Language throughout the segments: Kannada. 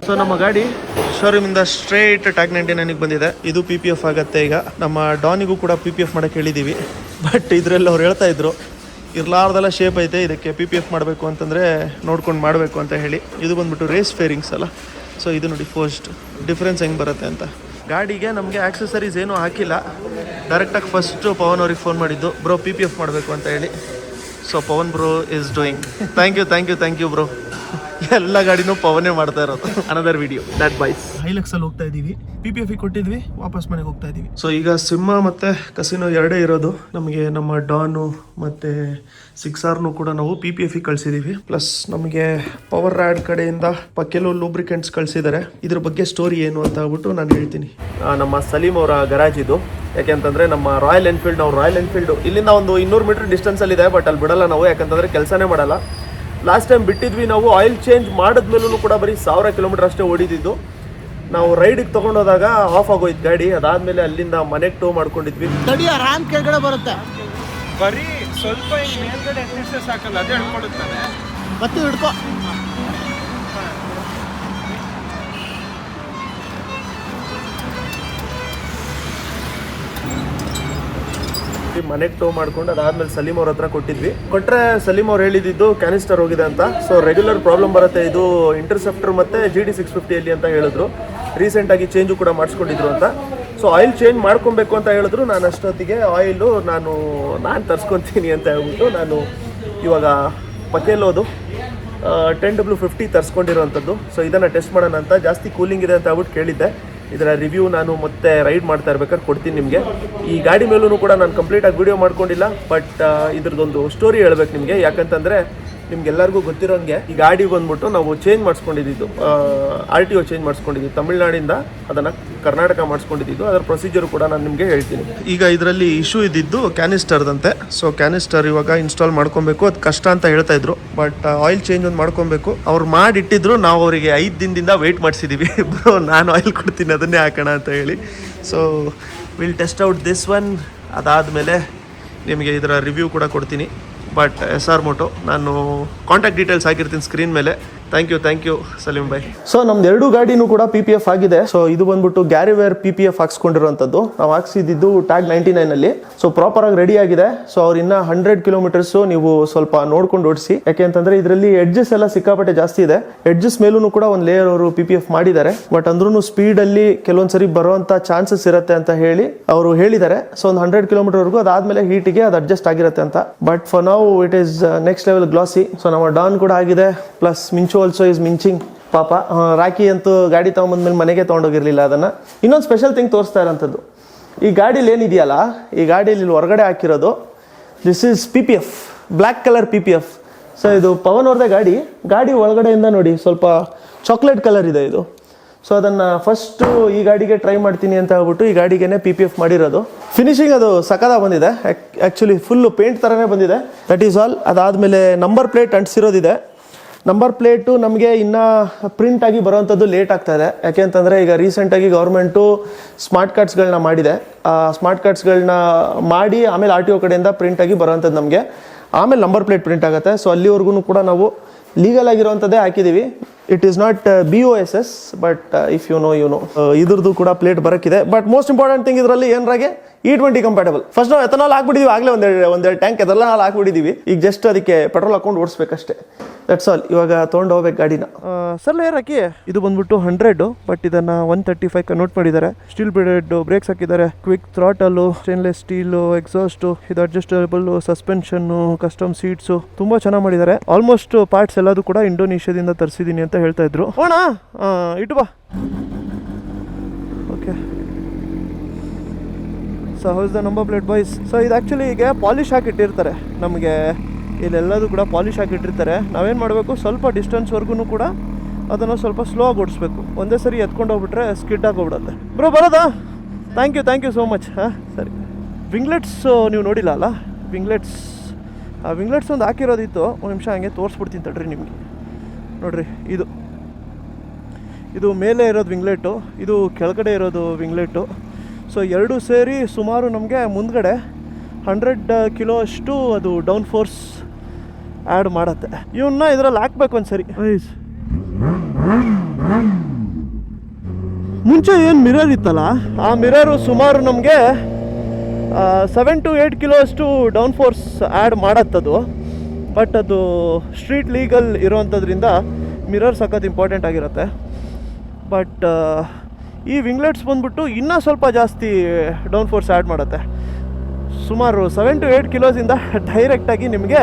ಸೊ ನಮ್ಮ ಗಾಡಿ ಶೋರೂಮಿಂದ ಸ್ಟ್ರೇಟ್ ಟ್ಯಾಗ್ 99 ಬಂದಿದೆ. ಇದು PPF ಆಗುತ್ತೆ. ಈಗ ನಮ್ಮ ಡಾನಿಗೂ ಕೂಡ PPF ಮಾಡೋಕ್ಕೆ ಹೇಳಿದ್ದೀವಿ. ಬಟ್ ಇದರಲ್ಲಿ ಅವ್ರು ಹೇಳ್ತಾ ಇದ್ರು ಇರ್ಲಾರ್ದೆಲ್ಲ ಶೇಪ್ ಐತೆ, ಇದಕ್ಕೆ PPF ಮಾಡಬೇಕು ಅಂತಂದರೆ ನೋಡ್ಕೊಂಡು ಮಾಡಬೇಕು ಅಂತ ಹೇಳಿ. ಇದು ಬಂದ್ಬಿಟ್ಟು ರೇಸ್ ಫೇರಿಂಗ್ಸ್ ಅಲ್ಲ. ಸೊ ಇದು ನೋಡಿ ಫಸ್ಟ್ ಡಿಫ್ರೆನ್ಸ್ ಹೆಂಗೆ ಬರುತ್ತೆ ಅಂತ. ಗಾಡಿಗೆ ನಮಗೆ ಆಕ್ಸೆಸರೀಸ್ ಏನೂ ಹಾಕಿಲ್ಲ. ಡೈರೆಕ್ಟಾಗಿ ಫಸ್ಟು ಪವನ್ ಅವ್ರಿಗೆ ಫೋನ್ ಮಾಡಿದ್ದು, ಬ್ರೋ PPF ಮಾಡಬೇಕು ಅಂತ ಹೇಳಿ. So Pavan bro is doing. Thank you bro. ಎಲ್ಲ ಗಾಡಿನೂ ಪವನೇ ಮಾಡ್ತಾ ಇರೋದು. Another video that buys. ಹೈಲಕ್ಸಲ್ಲಿ ಹೋಗ್ತಾ ಇದ್ದೀವಿ. PPF ಕೊಟ್ಟಿದ್ವಿ, ವಾಪಸ್ ಮನೆಗೆ ಹೋಗ್ತಾ ಇದ್ದೀವಿ. ಸೊ ಈಗ ಸಿಂಹ ಮತ್ತು ಕಸಿನೋ ಎರಡೇ ಇರೋದು. ನಮಗೆ ನಮ್ಮ ಡಾನು ಮತ್ತು 6R ಕೂಡ ನಾವು PPF ಕಳಿಸಿದ್ದೀವಿ. ಪ್ಲಸ್ ನಮಗೆ ಪವರ್ ರ್ಯಾಡ್ ಕಡೆಯಿಂದ ಕೆಲವು ಲೂಬ್ರಿಕೆಂಟ್ಸ್ ಕಳಿಸಿದ್ದಾರೆ. ಇದ್ರ ಬಗ್ಗೆ ಸ್ಟೋರಿ ಏನು ಅಂತ ಹೇಳ್ಬಿಟ್ಟು ನಾನು ಹೇಳ್ತೀನಿ. ನಮ್ಮ ಸಲೀಮ್ ಅವರ ಗರಾಜ್ ಇದು. ಯಾಕೆಂತಂದರೆ ನಮ್ಮ ರಾಯಲ್ ಎನ್ಫೀಲ್ಡು ಇಲ್ಲಿಂದ ಒಂದು 200 ಮೀಟರ್ ಡಿಸ್ಟೆನ್ಸಲ್ಲಿದೆ. ಬಟ್ ಅಲ್ಲಿ ಬಿಡಲ್ಲ ನಾವು, ಯಾಕಂತಂದರೆ ಕೆಲಸನೇ ಮಾಡಲ್ಲ. ಲಾಸ್ಟ್ ಟೈಮ್ ಬಿಟ್ಟಿದ್ವಿ ನಾವು. ಆಯಿಲ್ ಚೇಂಜ್ ಮಾಡಿದ್ಮೇಲೂ ಕೂಡ ಬರೀ 1000 ಕಿಲೋಮೀಟರ್ ಅಷ್ಟೇ ಓಡಿದ್ದು. ನಾವು ರೈಡಿಗೆ ತೊಗೊಂಡೋದಾಗ ಆಫ್ ಆಗೋಯ್ತು ಗಾಡಿ. ಅದಾದಮೇಲೆ ಅಲ್ಲಿಂದ ಮನೆಗೆ ಟೋ ಮಾಡ್ಕೊಂಡಿದ್ವಿ. ಗಾಡಿ ಆರಾಮ್ ಕೆಳಗಡೆ ಬರುತ್ತೆ, ಬರೀ ಸ್ವಲ್ಪ ಮೇಲ್ಗಡೆ ಸಾಕಲ್ಲ, ಅದೇ ಹಿಡ್ಕೊಳ್ಳುತ್ತಾನೆ. ಮತ್ತೆ ಹಿಡ್ಕೊ. ಮನೆಗೆ ಟೋ ಮಾಡ್ಕೊಂಡು ಅದಾದ್ಮೇಲೆ ಸಲೀಮ್ ಅವ್ರ ಹತ್ರ ಕೊಟ್ಟರೆ ಸಲೀಮ್ ಅವ್ರು ಹೇಳಿದ್ದು ಕ್ಯಾನಿಸ್ಟರ್ ಹೋಗಿದೆ ಅಂತ. ಸೊ ರೆಗ್ಯುಲರ್ ಪ್ರಾಬ್ಲಮ್ ಬರುತ್ತೆ ಇದು ಇಂಟರ್ಸೆಪ್ಟರ್ ಮತ್ತು GD650 ಅಂತ ಹೇಳಿದ್ರು. ರೀಸೆಂಟಾಗಿ ಚೇಂಜು ಕೂಡ ಮಾಡಿಸ್ಕೊಂಡಿದ್ರು ಅಂತ. ಸೊ ಆಯಿಲ್ ಚೇಂಜ್ ಮಾಡ್ಕೊಬೇಕು ಅಂತ ಹೇಳಿದ್ರು. ನಾನು ಅಷ್ಟೊತ್ತಿಗೆ ಆಯಿಲು ನಾನು ತರಿಸ್ಕೊತೀನಿ ಅಂತ ಹೇಳ್ಬಿಟ್ಟು ನಾನು ಇವಾಗ ಪಕೇಲೋದು 10W50 ತರಿಸ್ಕೊಂಡಿರೋವಂಥದ್ದು. ಸೊ ಇದನ್ನು ಟೆಸ್ಟ್ ಮಾಡೋಣ ಅಂತ. ಜಾಸ್ತಿ ಕೂಲಿಂಗ್ ಇದೆ ಅಂತ ಹೇಳ್ಬಿಟ್ಟು ಕೇಳಿದ್ದೆ. ಇದರ ರಿವ್ಯೂ ನಾನು ಮತ್ತೆ ರೈಡ್ ಮಾಡ್ತಾ ಇರ್ಬೇಕಾದ್ರೆ ಕೊಡ್ತೀನಿ ನಿಮಗೆ. ಈ ಗಾಡಿ ಮೇಲೂ ಕೂಡ ನಾನು ಕಂಪ್ಲೀಟಾಗಿ ವೀಡಿಯೋ ಮಾಡ್ಕೊಂಡಿಲ್ಲ. ಬಟ್ ಇದ್ರದ್ದೊಂದು ಸ್ಟೋರಿ ಹೇಳ್ಬೇಕು ನಿಮಗೆ. ಯಾಕಂತಂದರೆ ನಿಮ್ಗೆಲ್ಲರಿಗೂ ಗೊತ್ತಿರೋಂಗೆ ಈ ಗಾಡಿ ಬಂದ್ಬಿಟ್ಟು ನಾವು ಚೇಂಜ್ ಮಾಡಿಸ್ಕೊಂಡಿದ್ದು, RTO ಚೇಂಜ್ ಮಾಡಿಸ್ಕೊಂಡಿದ್ದು ತಮಿಳ್ನಾಡಿಂದ ಅದನ್ನು ಕರ್ನಾಟಕ ಮಾಡಿಸ್ಕೊಂಡಿದ್ದು. ಅದರ ಪ್ರೊಸೀಜರು ಕೂಡ ನಾನು ನಿಮಗೆ ಹೇಳ್ತೀನಿ. ಈಗ ಇದರಲ್ಲಿ ಇಶ್ಯೂ ಇದ್ದಿದ್ದು ಕ್ಯಾನಿಸ್ಟರ್ದಂತೆ. ಸೊ ಕ್ಯಾನಿಸ್ಟರ್ ಇವಾಗ ಇನ್ಸ್ಟಾಲ್ ಮಾಡ್ಕೊಬೇಕು. ಅದು ಕಷ್ಟ ಅಂತ ಹೇಳ್ತಾ ಇದ್ರು. ಬಟ್ ಆಯಿಲ್ ಚೇಂಜ್ ಒಂದು ಮಾಡ್ಕೊಬೇಕು. ಅವ್ರು ಮಾಡಿಟ್ಟಿದ್ರು. ನಾವು ಅವರಿಗೆ 5 ದಿನದಿಂದ ವೆಯ್ಟ್ ಮಾಡಿಸಿದ್ದೀವಿ. ಬ್ರೋ ನಾನು ಆಯಿಲ್ ಕೊಡ್ತೀನಿ, ಅದನ್ನೇ ಹಾಕೋಣ ಅಂತ ಹೇಳಿ. So will test out this one. ಅದಾದಮೇಲೆ ನಿಮಗೆ ಇದರ ರಿವ್ಯೂ ಕೂಡ ಕೊಡ್ತೀನಿ. ಬಟ್ SR ಮೋಟೋ ನಾನು ಕಾಂಟ್ಯಾಕ್ಟ್ ಡೀಟೇಲ್ಸ್ ಹಾಕಿರ್ತೀನಿ ಸ್ಕ್ರೀನ್ ಮೇಲೆ. Thank you Salim bhai. So ನಮ್ದು 2 ಗಾಡಿನೂ ಕೂಡ PPF ಆಗಿದೆ. ಸೊ ಇದು ಬಂದ್ಬಿಟ್ಟು ಗ್ಯಾರಿವೇರ್ PPF ಹಾಕ್ಸ್ಕೊಂಡಿರೋಂಥದ್ದು. ನಾವು ಹಾಕ್ಸಿದ್ದು ಟ್ಯಾಗ್ 99 ಸೊ ಪ್ರಾಪರ್ ಆಗಿ ರೆಡಿ ಆಗಿದೆ. ಸೊ ಅವ್ರು ಇನ್ನ 100 ಕಿಲೋಮೀಟರ್ಸ್ ನೀವು ಸ್ವಲ್ಪ ನೋಡ್ಕೊಂಡು ಓಡಿಸಿ. ಯಾಕೆ ಅಂತಂದ್ರೆ ಇದರಲ್ಲಿ ಎಡ್ಜಸ್ ಎಲ್ಲ ಸಿಕ್ಕಾಪಟ್ಟೆ ಜಾಸ್ತಿ ಇದೆ. ಎಡ್ಜಸ್ ಮೇಲೂ ಕೂಡ ಒಂದು ಲೇಯರ್ ಅವರು PPF ಮಾಡಿದ್ದಾರೆ. ಬಟ್ ಅಂದ್ರೂ ಸ್ಪೀಡ್ ಅಲ್ಲಿ ಕೆಲವೊಂದ್ಸರಿ ಬರುವಂತ ಚಾನ್ಸಸ್ ಇರುತ್ತೆ ಅಂತ ಹೇಳಿ ಅವರು ಹೇಳಿದ್ದಾರೆ. ಸೊ ಒಂದು 100 ಕಿಲೋಮೀಟರ್ ವರೆಗೂ ಅದಾದ್ಮೇಲೆ ಹೀಟಿಗೆ ಅದು ಅಡ್ಜಸ್ಟ್ ಆಗಿರುತ್ತೆ ಅಂತ. But for now it is next level glossy. So ನಮ್ಮ ಡಾನ್ ಕೂಡ ಆಗಿದೆ. ಪ್ಲಸ್ ಮಿಂಚು ಆಲ್ಸೋ ಈಸ್ ಮಿಂಚಿಂಗ್. ಪಾಪ ರಾಕಿ ಅಂತೂ ಗಾಡಿ ತಗೊಂಬಂದ್ಮೇಲೆ ಮನೆಗೆ ತೊಗೊಂಡೋಗಿರ್ಲಿಲ್ಲ. ಅದನ್ನು ಇನ್ನೊಂದು ಸ್ಪೆಷಲ್ ಥಿಂಗ್ ತೋರಿಸ್ತಾ ಇರೋಂಥದ್ದು, ಈ ಗಾಡೀಲಿ ಏನಿದೆಯಲ್ಲ, ಈ ಗಾಡೀಲಿ ಹೊರಗಡೆ ಹಾಕಿರೋದು this is PPF, black colour PPF. So ಇದು ಪವನ್ ಅವ್ರದ್ದೇ ಗಾಡಿ ಒಳಗಡೆಯಿಂದ ನೋಡಿ ಸ್ವಲ್ಪ ಚಾಕ್ಲೇಟ್ ಕಲರ್ ಇದೆ ಇದು. ಸೊ ಅದನ್ನು ಫಸ್ಟು ಈ ಗಾಡಿಗೆ ಟ್ರೈ ಮಾಡ್ತೀನಿ ಅಂತ ಹೇಳ್ಬಿಟ್ಟು ಈ ಗಾಡಿಗೆ PPF ಮಾಡಿರೋದು. ಫಿನಿಶಿಂಗ್ ಅದು ಸಕದ ಬಂದಿದೆ. ಆ್ಯಕ್ಚುಲಿ ಫುಲ್ಲು ಪೇಂಟ್ ಥರನೇ ಬಂದಿದೆ. That is all. ಅದಾದಮೇಲೆ ನಂಬರ್ ಪ್ಲೇಟ್ ಅಂಟಿಸಿರೋದಿದೆ. ನಂಬರ್ ಪ್ಲೇಟು ನಮಗೆ ಇನ್ನೂ ಪ್ರಿಂಟ್ ಆಗಿ ಬರೋವಂಥದ್ದು ಲೇಟ್ ಆಗ್ತಾ ಇದೆ. ಯಾಕೆ ಅಂತಂದರೆ ಈಗ ರೀಸೆಂಟಾಗಿ ಗೌರ್ಮೆಂಟು ಸ್ಮಾರ್ಟ್ ಕಾರ್ಡ್ಸ್ಗಳನ್ನ ಮಾಡಿದೆ. ಆ ಸ್ಮಾರ್ಟ್ ಕಾರ್ಡ್ಸ್ಗಳನ್ನ ಮಾಡಿ ಆಮೇಲೆ RTO ಕಡೆಯಿಂದ ಪ್ರಿಂಟಾಗಿ ಬರೋವಂಥದ್ದು ನಮಗೆ. ಆಮೇಲೆ ನಂಬರ್ ಪ್ಲೇಟ್ ಪ್ರಿಂಟ್ ಆಗುತ್ತೆ. ಸೊ ಅಲ್ಲಿವರೆಗೂ ಕೂಡ ನಾವು ಲೀಗಲ್ ಆಗಿರೋವಂಥದ್ದೇ ಹಾಕಿದ್ದೀವಿ. It is not BOSS, but if you know ಇದ್ರದ್ದು ಕೂಡ ಪ್ಲೇಟ್ ಬರೋಕ್ಕಿದೆ. ಬಟ್ ಮೋಸ್ಟ್ ಇಂಪಾರ್ಟೆಂಟ್ ಥಿಂಗ್ ಇದರಲ್ಲಿ ಏನಾಗೆ E20 ಕಂಪ್ಯಾಟಬಲ್. ಫಸ್ಟ್ ನಾವು ಎಥನಾಲ್ ಹಾಕ್ಬಿಟ್ಟಿದ್ದೀವಿ. ಆಗಲೇ ಒಂದೆರಡು ಟ್ಯಾಂಕ್ ಎಥನಾಲ್ ಹಾಕ್ಬಿಟ್ಟಿದ್ದೀವಿ. ಈಗ ಜಸ್ಟ್ ಅದಕ್ಕೆ ಪೆಟ್ರೋಲ್ ಹಾಕೊಂಡು ಓಡಿಸ್ಬೇಕಷ್ಟೇ. That's all. ಇವಾಗ ತೊಗೊಂಡು ಹೋಗ್ಬೇಕು ಗಾಡಿನ. ಸರ್ ಲೇಯರ್ ಹಾಕಿ ಇದು ಬಂದ್ಬಿಟ್ಟು 100, ಬಟ್ ಇದನ್ನು 135 ಕನ್ವರ್ಟ್ ಮಾಡಿದ್ದಾರೆ. ಸ್ಟೀಲ್ ಬ್ರೇಡೆಡ್ ಬ್ರೇಕ್ಸ್ ಹಾಕಿದ್ದಾರೆ. ಕ್ವಿಕ್ ಥ್ರಾಟಲ್ಲು, ಸ್ಟೇನ್ಲೆಸ್ ಸ್ಟೀಲು, ಎಕ್ಸಾಸ್ಟು, ಇದು ಅಡ್ಜಸ್ಟಬಲ್ ಸಸ್ಪೆನ್ಷನ್ನು, ಕಸ್ಟಮ್ ಸೀಟ್ಸು, ತುಂಬ ಚೆನ್ನಾಗಿ ಮಾಡಿದ್ದಾರೆ. ಆಲ್ಮೋಸ್ಟ್ ಪಾರ್ಟ್ಸ್ ಎಲ್ಲದೂ ಕೂಡ ಇಂಡೋನೇಷ್ಯಾದಿಂದ ತರಿಸಿದ್ದೀನಿ ಅಂತ ಹೇಳ್ತಾ ಇದ್ರು. ಹೋಣ ಇಟ್ಟು ಬಾ. Okay, so house the number plate boys. So ಇದು ಆ್ಯಕ್ಚುಲಿ ಈಗ ಪಾಲಿಶ್ ಹಾಕಿಟ್ಟಿರ್ತಾರೆ. ನಮಗೆ ಇಲ್ಲೆಲ್ಲದೂ ಕೂಡ ಪಾಲಿಶ್ ಹಾಕಿಟ್ಟಿರ್ತಾರೆ. ನಾವೇನು ಮಾಡಬೇಕು, ಸ್ವಲ್ಪ ಡಿಸ್ಟೆನ್ಸ್ವರೆಗೂ ಕೂಡ ಅದನ್ನು ಸ್ವಲ್ಪ ಸ್ಲೋ ಆಗಿ ಓಡಿಸ್ಬೇಕು. ಒಂದೇ ಸರಿ ಎತ್ಕೊಂಡು ಹೋಗ್ಬಿಟ್ರೆ ಸ್ಕಿಡ್ ಆಗೋಗ್ಬಿಡುತ್ತೆ. ಬ್ರೋ ಬರೋದಾ? Thank you so much. ಹಾಂ ಸರಿ. ವಿಂಗ್ಲೆಟ್ಸ್ ನೀವು ನೋಡಿಲ್ಲ ಅಲ್ಲ? ವಿಂಗ್ಲೆಟ್ಸ್ ಒಂದು ಹಾಕಿರೋದಿತ್ತು. ಒಂದು ನಿಮಿಷ ಹಂಗೆ ತೋರಿಸ್ಬಿಡ್ತೀನಿ ತಡ್ರಿ ನಿಮಗೆ. ನೋಡಿರಿ, ಇದು ಮೇಲೆ ಇರೋದು ವಿಂಗ್ಲೆಟು, ಇದು ಕೆಳಗಡೆ ಇರೋದು ವಿಂಗ್ಲೆಟು. ಸೊ ಎರಡು ಸೇರಿ ಸುಮಾರು ನಮಗೆ ಮುಂದ್ಗಡೆ 100 ಕಿಲೋ ಅಷ್ಟು ಅದು ಡೌನ್ ಫೋರ್ಸ್ ಆ್ಯಡ್ ಮಾಡುತ್ತೆ. ಇವನ್ನ ಇದರಲ್ಲಿ ಹಾಕ್ಬೇಕು ಒಂದು ಸರಿ. ಮುಂಚೆ ಏನು ಮಿರರ್ ಇತ್ತಲ್ಲ, ಆ ಮಿರರು ಸುಮಾರು ನಮಗೆ 7 to 8 ಕಿಲೋ ಅಷ್ಟು ಡೌನ್ ಫೋರ್ಸ್ ಆ್ಯಡ್ ಮಾಡತ್ತದು. ಬಟ್ ಅದು ಸ್ಟ್ರೀಟ್ ಲೀಗಲ್ ಇರೋವಂಥದ್ರಿಂದ ಮಿರರ್ ಸಖತ್ ಇಂಪಾರ್ಟೆಂಟ್ ಆಗಿರುತ್ತೆ. ಬಟ್ ಈ ವಿಂಗ್ಲೆಟ್ಸ್ ಬಂದ್ಬಿಟ್ಟು ಇನ್ನೂ ಸ್ವಲ್ಪ ಜಾಸ್ತಿ ಡೌನ್ ಫೋರ್ಸ್ ಆ್ಯಡ್ ಮಾಡುತ್ತೆ. ಸುಮಾರು 7 to 8 ಕಿಲೋಸಿಂದ ಡೈರೆಕ್ಟಾಗಿ ನಿಮಗೆ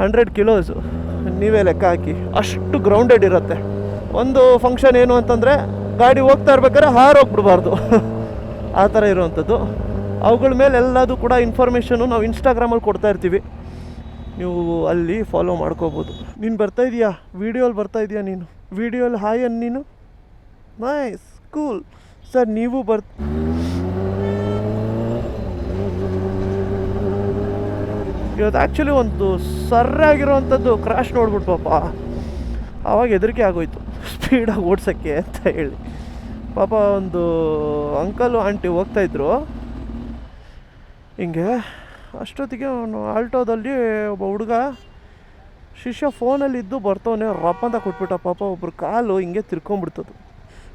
100 ಕಿಲೋಸು ನೀವೇ ಲೆಕ್ಕ ಹಾಕಿ, ಅಷ್ಟು ಗ್ರೌಂಡೆಡ್ ಇರುತ್ತೆ. ಒಂದು ಫಂಕ್ಷನ್ ಏನು ಅಂತಂದರೆ ಗಾಡಿ ಹೋಗ್ತಾ ಇರ್ಬೇಕಾದ್ರೆ ಹಾರೋಗ್ಬಿಡ್ಬಾರ್ದು ಆ ಥರ ಇರುವಂಥದ್ದು. ಅವುಗಳ ಮೇಲೆ ಎಲ್ಲದೂ ಕೂಡ ಇನ್ಫಾರ್ಮೇಷನು ನಾವು ಇನ್ಸ್ಟಾಗ್ರಾಮಲ್ಲಿ ಕೊಡ್ತಾ ಇರ್ತೀವಿ, ನೀವು ಅಲ್ಲಿ ಫಾಲೋ ಮಾಡ್ಕೋಬೋದು. ನೀನು ಬರ್ತಾಯಿದ್ಯಾ ವೀಡಿಯೋಲಿ, ಬರ್ತಾಯಿದ್ಯಾ ನೀನು ವೀಡಿಯೋಲಿ? ಹಾಯ್ ಅನ್ನು ನೀನು. Nice, cool sir. ನೀವು ಇವತ್ತು ಆ್ಯಕ್ಚುಲಿ ಒಂದು ಸರ್ರಾಗಿರೋವಂಥದ್ದು ಕ್ರ್ಯಾಶ್ ನೋಡ್ಬಿಟ್ಟು ಪಾಪ ಆವಾಗ ಹೆದರಿಕೆ ಆಗೋಯ್ತು ಸ್ಪೀಡಾಗಿ ಓಡ್ಸೋಕ್ಕೆ ಅಂತ ಹೇಳಿ. ಪಾಪ ಒಂದು ಅಂಕಲು ಆಂಟಿ ಹೋಗ್ತಾಯಿದ್ರು ಹಿಂಗೆ. ಅಷ್ಟೊತ್ತಿಗೆ ಅವನು ಆಲ್ಟೋದಲ್ಲಿ ಒಬ್ಬ ಹುಡುಗ ಶಿಷ್ಯ ಫೋನಲ್ಲಿದ್ದು ಬರ್ತವನೇ ರಪ್ಪ ಅಂತ ಕೊಟ್ಬಿಟ್ಟ. ಪಾಪ ಒಬ್ರು ಕಾಲು ಹಿಂಗೆ ತಿರ್ಕೊಂಬಿಡ್ತದು.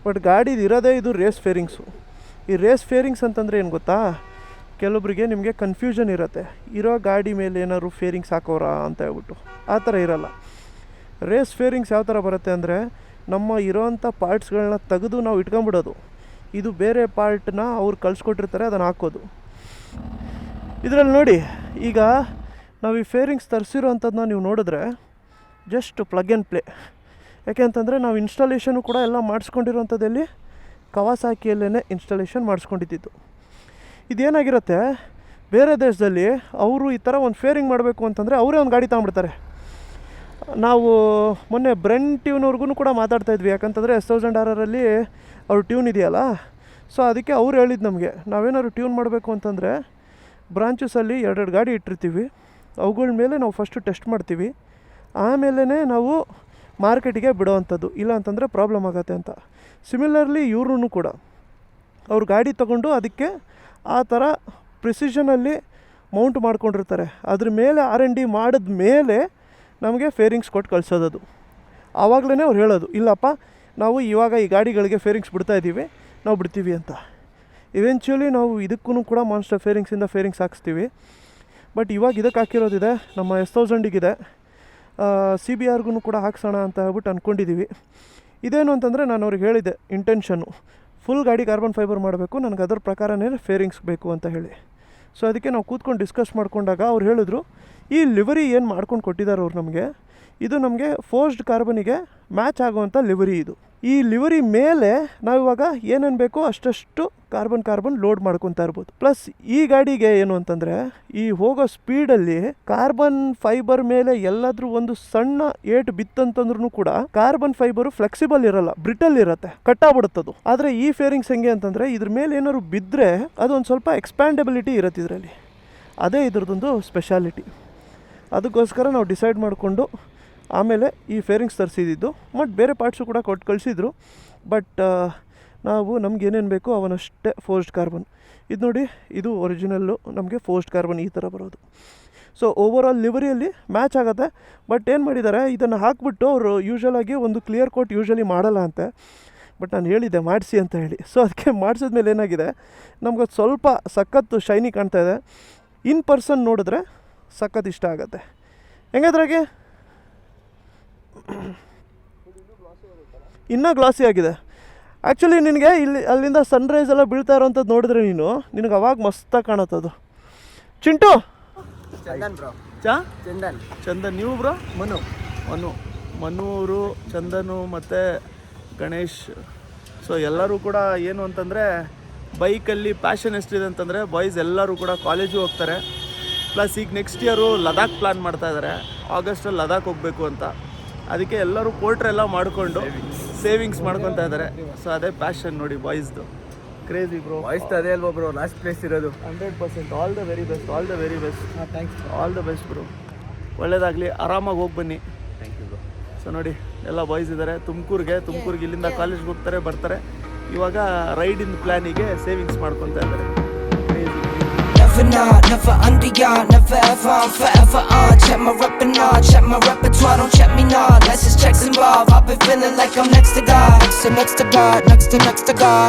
ಬಟ್ ಗಾಡಿದು ಇರೋದೇ ಇದು ರೇಸ್ ಫೇರಿಂಗ್ಸು. ಈ ರೇಸ್ ಫೇರಿಂಗ್ಸ್ ಅಂತಂದರೆ ಏನು ಗೊತ್ತಾ, ಕೆಲವೊಬ್ಬರಿಗೆ ನಿಮಗೆ ಕನ್ಫ್ಯೂಷನ್ ಇರುತ್ತೆ, ಇರೋ ಗಾಡಿ ಮೇಲೆ ಏನಾದ್ರು ಫೇರಿಂಗ್ಸ್ ಹಾಕೋರಾ ಅಂತ ಹೇಳ್ಬಿಟ್ಟು. ಆ ಥರ ಇರೋಲ್ಲ. ರೇಸ್ ಫೇರಿಂಗ್ಸ್ ಯಾವ ಥರ ಬರುತ್ತೆ ಅಂದರೆ, ನಮ್ಮ ಇರೋವಂಥ ಪಾರ್ಟ್ಸ್ಗಳನ್ನ ತೆಗೆದು ನಾವು ಇಟ್ಕೊಂಬಿಡೋದು, ಇದು ಬೇರೆ ಪಾರ್ಟ್ನ ಅವ್ರು ಕಳಿಸ್ಕೊಟ್ಟಿರ್ತಾರೆ, ಅದನ್ನು ಹಾಕೋದು. ಇದರಲ್ಲಿ ನೋಡಿ, ಈಗ ನಾವು ಈ ಫೇರಿಂಗ್ಸ್ ತರಿಸಿರೋ ಅಂಥದ್ದನ್ನ ನೀವು ನೋಡಿದ್ರೆ ಜಸ್ಟ್ ಪ್ಲಗ್ ಆ್ಯಂಡ್ ಪ್ಲೇ. ಯಾಕೆ ಅಂತಂದರೆ ನಾವು ಇನ್ಸ್ಟಾಲೇಷನು ಕೂಡ ಎಲ್ಲ ಮಾಡಿಸ್ಕೊಂಡಿರೋಂಥದ್ದಲ್ಲಿ ಕವಾಸಾಕಿಯಲ್ಲೇ ಇನ್ಸ್ಟಾಲೇಷನ್ ಮಾಡಿಸ್ಕೊಂಡಿದ್ದು. ಇದೇನಾಗಿರುತ್ತೆ, ಬೇರೆ ದೇಶದಲ್ಲಿ ಅವರು ಈ ಥರ ಒಂದು ಫೇರಿಂಗ್ ಮಾಡಬೇಕು ಅಂತಂದರೆ ಅವರೇ ಒಂದು ಗಾಡಿ ತಗೊಂಡ್ಬಿಡ್ತಾರೆ. ನಾವು ಮೊನ್ನೆ ಬ್ರೆನ್ ಟ್ಯೂನವ್ರಿಗೂ ಕೂಡ ಮಾತಾಡ್ತಾಯಿದ್ವಿ. ಯಾಕಂತಂದರೆ S1000RRಲ್ಲಿ ಅವ್ರ ಟ್ಯೂನ್ ಇದೆಯಲ್ಲ, ಸೊ ಅದಕ್ಕೆ ಅವ್ರು ಹೇಳಿದ್ದು ನಮಗೆ, ನಾವೇನಾದ್ರು ಟ್ಯೂನ್ ಮಾಡಬೇಕು ಅಂತಂದರೆ ಬ್ರಾಂಚಸಲ್ಲಿ 2 ಗಾಡಿ ಇಟ್ಟಿರ್ತೀವಿ, ಅವುಗಳ ಮೇಲೆ ನಾವು ಫಸ್ಟು ಟೆಸ್ಟ್ ಮಾಡ್ತೀವಿ, ಆಮೇಲೆ ನಾವು ಮಾರ್ಕೆಟಿಗೆ ಬಿಡೋವಂಥದ್ದು. ಇಲ್ಲ ಅಂತಂದರೆ ಪ್ರಾಬ್ಲಮ್ ಆಗುತ್ತೆ ಅಂತ. ಸಿಮಿಲರ್ಲಿ ಇವ್ರೂ ಕೂಡ ಅವ್ರ ಗಾಡಿ ತೊಗೊಂಡು ಅದಕ್ಕೆ ಆ ಥರ ಪ್ರಿಸಿಷನಲ್ಲಿ ಮೌಂಟ್ ಮಾಡ್ಕೊಂಡಿರ್ತಾರೆ. ಅದ್ರ ಮೇಲೆ R&D ಮಾಡಿದ ಮೇಲೆ ನಮಗೆ ಫೇರಿಂಗ್ಸ್ ಕೊಟ್ಟು ಕಳಿಸೋದು. ಆವಾಗಲೇ ಅವ್ರು ಹೇಳೋದು, ಇಲ್ಲಪ್ಪ ನಾವು ಇವಾಗ ಈ ಗಾಡಿಗಳಿಗೆ ಫೇರಿಂಗ್ಸ್ ಬಿಡ್ತಾಯಿದ್ದೀವಿ, ನಾವು ಬಿಡ್ತೀವಿ ಅಂತ. ಇವೆಂಚುಲಿ ನಾವು ಇದಕ್ಕೂ ಕೂಡ ಮಾನ್ಸ್ಟರ್ ಫೇರಿಂಗ್ಸಿಂದ ಫೇರಿಂಗ್ಸ್ ಹಾಕ್ಸ್ತೀವಿ. ಬಟ್ ಇವಾಗ ಇದಕ್ಕೆ ಹಾಕಿರೋದಿದೆ, ನಮ್ಮ S1000ಗಿದೆ, CBRಗೂ ಕೂಡ ಹಾಕ್ಸೋಣ ಅಂತ ಹೇಳ್ಬಿಟ್ಟು ಅಂದ್ಕೊಂಡಿದ್ದೀವಿ. ಇದೇನು ಅಂತಂದರೆ ನಾನು ಅವ್ರಿಗೆ ಹೇಳಿದ್ದೆ ಇಂಟೆನ್ಷನ್ನು, ಫುಲ್ ಗಾಡಿ ಕಾರ್ಬನ್ ಫೈಬರ್ ಮಾಡಬೇಕು, ನನಗೆ ಅದರ ಪ್ರಕಾರನೇ ಫೇರಿಂಗ್ಸ್ ಬೇಕು ಅಂತ ಹೇಳಿ. ಸೊ ಅದಕ್ಕೆ ನಾವು ಕೂತ್ಕೊಂಡು ಡಿಸ್ಕಸ್ ಮಾಡ್ಕೊಂಡಾಗ ಅವ್ರು ಹೇಳಿದ್ರು, ಈ ಲಿವರಿ ಏನು ಮಾಡ್ಕೊಂಡು ಕೊಟ್ಟಿದ್ದಾರೆ ಅವ್ರು ನಮಗೆ, ಇದು ನಮಗೆ ಫೋರ್ಸ್ಡ್ ಕಾರ್ಬನಿಗೆ ಮ್ಯಾಚ್ ಆಗುವಂಥ ಲಿವರಿ ಇದು. ಈ ಲಿವರಿ ಮೇಲೆ ನಾವಿವಾಗ ಏನೇನು ಬೇಕೋ ಅಷ್ಟಷ್ಟು ಕಾರ್ಬನ್ ಲೋಡ್ ಮಾಡ್ಕೊತಾ ಇರ್ಬೋದು. ಪ್ಲಸ್ ಈ ಗಾಡಿಗೆ ಏನು ಅಂತಂದರೆ, ಈ ಹೋಗೋ ಸ್ಪೀಡಲ್ಲಿ ಕಾರ್ಬನ್ ಫೈಬರ್ ಮೇಲೆ ಎಲ್ಲಾದ್ರೂ ಒಂದು ಸಣ್ಣ ಏಟು ಬಿತ್ತಂತಂದ್ರೂ ಕೂಡ ಕಾರ್ಬನ್ ಫೈಬರು ಫ್ಲೆಕ್ಸಿಬಲ್ ಇರಲ್ಲ, ಬ್ರಿಟಲ್ ಇರುತ್ತೆ, ಕಟ್ಟಾಗ್ಬಿಡುತ್ತದು. ಆದರೆ ಈ ಫೇರಿಂಗ್ಸ್ ಹೆಂಗೆ ಅಂತಂದರೆ, ಇದ್ರ ಮೇಲೆ ಏನಾದ್ರು ಬಿದ್ದರೆ ಅದೊಂದು ಸ್ವಲ್ಪ ಎಕ್ಸ್ಪ್ಯಾಂಡಬಿಲಿಟಿ ಇರುತ್ತೆ ಇದರಲ್ಲಿ. ಅದೇ ಇದ್ರದ್ದೊಂದು ಸ್ಪೆಷಾಲಿಟಿ. ಅದಕ್ಕೋಸ್ಕರ ನಾವು ಡಿಸೈಡ್ ಮಾಡಿಕೊಂಡು ಆಮೇಲೆ ಈ ಫೇರಿಂಗ್ಸ್ ತರಿಸಿದ್ದು. ಮತ್ತು ಬೇರೆ ಪಾರ್ಟ್ಸು ಕೂಡ ಕೊಟ್ಟು ಕಳಿಸಿದ್ರು. ಬಟ್ ನಾವು ನಮ್ಗೆ ಏನೇನು ಬೇಕೋ ಅವನಷ್ಟೇ ಫೋರ್ಸ್ಡ್ ಕಾರ್ಬನ್. ಇದು ನೋಡಿ, ಇದು ಒರಿಜಿನಲ್ಲು ನಮಗೆ ಫೋರ್ಸ್ಡ್ ಕಾರ್ಬನ್ ಈ ಥರ ಬರೋದು. ಸೊ ಓವರಾಲ್ ಲಿವರಿಯಲ್ಲಿ ಮ್ಯಾಚ್ ಆಗುತ್ತೆ. ಬಟ್ ಏನು ಮಾಡಿದ್ದಾರೆ, ಇದನ್ನು ಹಾಕ್ಬಿಟ್ಟು ಅವರು ಯೂಶ್ವಲಾಗಿ ಒಂದು ಕ್ಲಿಯರ್ ಕೋಟ್ ಯೂಶ್ವಲಿ ಮಾಡಲ್ಲ ಅಂತೆ. ಬಟ್ ನಾನು ಹೇಳಿದ್ದೆ ಮಾಡಿಸಿ ಅಂತ ಹೇಳಿ. ಸೊ ಅದಕ್ಕೆ ಮಾಡಿಸಿದ್ಮೇಲೆ ಏನಾಗಿದೆ, ನಮ್ಗೆ ಸ್ವಲ್ಪ ಸಖತ್ತು ಶೈನಿ ಕಾಣ್ತಾಯಿದೆ. ಇನ್ ಪರ್ಸನ್ ನೋಡಿದ್ರೆ ಸಖತ್ ಇಷ್ಟ ಆಗುತ್ತೆ. ಹೆಂಗದ್ರಾಗೆ ಇನ್ನೂ ಗ್ಲಾಸಿ ಆಗಿದೆ. ಆ್ಯಕ್ಚುಲಿ ನಿನಗೆ ಇಲ್ಲಿ ಅಲ್ಲಿಂದ ಸನ್ರೈಸ್ ಎಲ್ಲ ಬೀಳ್ತಾ ಇರೋವಂಥದ್ದು ನೋಡಿದ್ರೆ ನಿನಗೆ ಅವಾಗ ಮಸ್ತಾಗಿ ಕಾಣುತ್ತದು. ಚಿಂಟು, ಚಂದನ್ ಬ್ರೋ. ಚಂದನ್. ನೀವು ಬ್ರೋ? ಮನೂರು, ಚಂದನು ಮತ್ತು ಗಣೇಶ್. ಸೊ ಎಲ್ಲರೂ ಕೂಡ ಏನು ಅಂತಂದರೆ, ಬೈಕಲ್ಲಿ ಪ್ಯಾಷನ್ ಎಷ್ಟಿದೆ ಅಂತಂದರೆ, ಬಾಯ್ಸ್ ಎಲ್ಲರೂ ಕೂಡ ಕಾಲೇಜಿಗೆ ಹೋಗ್ತಾರೆ. ಪ್ಲಸ್ ಈಗ ನೆಕ್ಸ್ಟ್ ಇಯರು ಲದಾಖ್ ಪ್ಲ್ಯಾನ್ ಮಾಡ್ತಾಯಿದ್ದಾರೆ, ಆಗಸ್ಟಲ್ಲಿ ಲದಾಖ್ ಹೋಗಬೇಕು ಅಂತ. ಅದಕ್ಕೆ ಎಲ್ಲರೂ ಪೋರ್ಟ್ರೆಲ್ಲ ಮಾಡಿಕೊಂಡು ಸೇವಿಂಗ್ಸ್ ಮಾಡ್ಕೊತಾ ಇದ್ದಾರೆ. ಸೊ ಅದೇ ಪ್ಯಾಷನ್ ನೋಡಿ ಬಾಯ್ಸ್ದು. Crazy bro. ವಾಯ್ಸ್ ಅದೇ ಅಲ್ವಾ ಬ್ರೋ ಲಾಸ್ಟ್ ಪ್ಲೇಸ್ ಇರೋದು? 100%. All the very best. Thanks. All the best bro. ಒಳ್ಳೆಯದಾಗಲಿ, ಆರಾಮಾಗಿ ಹೋಗಿ ಬನ್ನಿ. Thank you bro. ಸೊ ನೋಡಿ, ಎಲ್ಲ ಬಾಯ್ಸ್ ಇದ್ದಾರೆ ತುಮಕೂರಿಗೆ ಇಲ್ಲಿಂದ ಕಾಲೇಜ್ಗೆ ಹೋಗ್ತಾರೆ, ಬರ್ತಾರೆ. ಇವಾಗ ರೈಡಿನ ಪ್ಲ್ಯಾನಿಗೆ ಸೇವಿಂಗ್ಸ್ ಮಾಡ್ಕೊತಾ ಇದ್ದಾರೆ. Never not, never under y'all, never ever, I'm forever on. Check my rep and all, check my repertoire, don't check me now. Let's just check involved. I've been feeling like I'm next to God, next to God, next to God.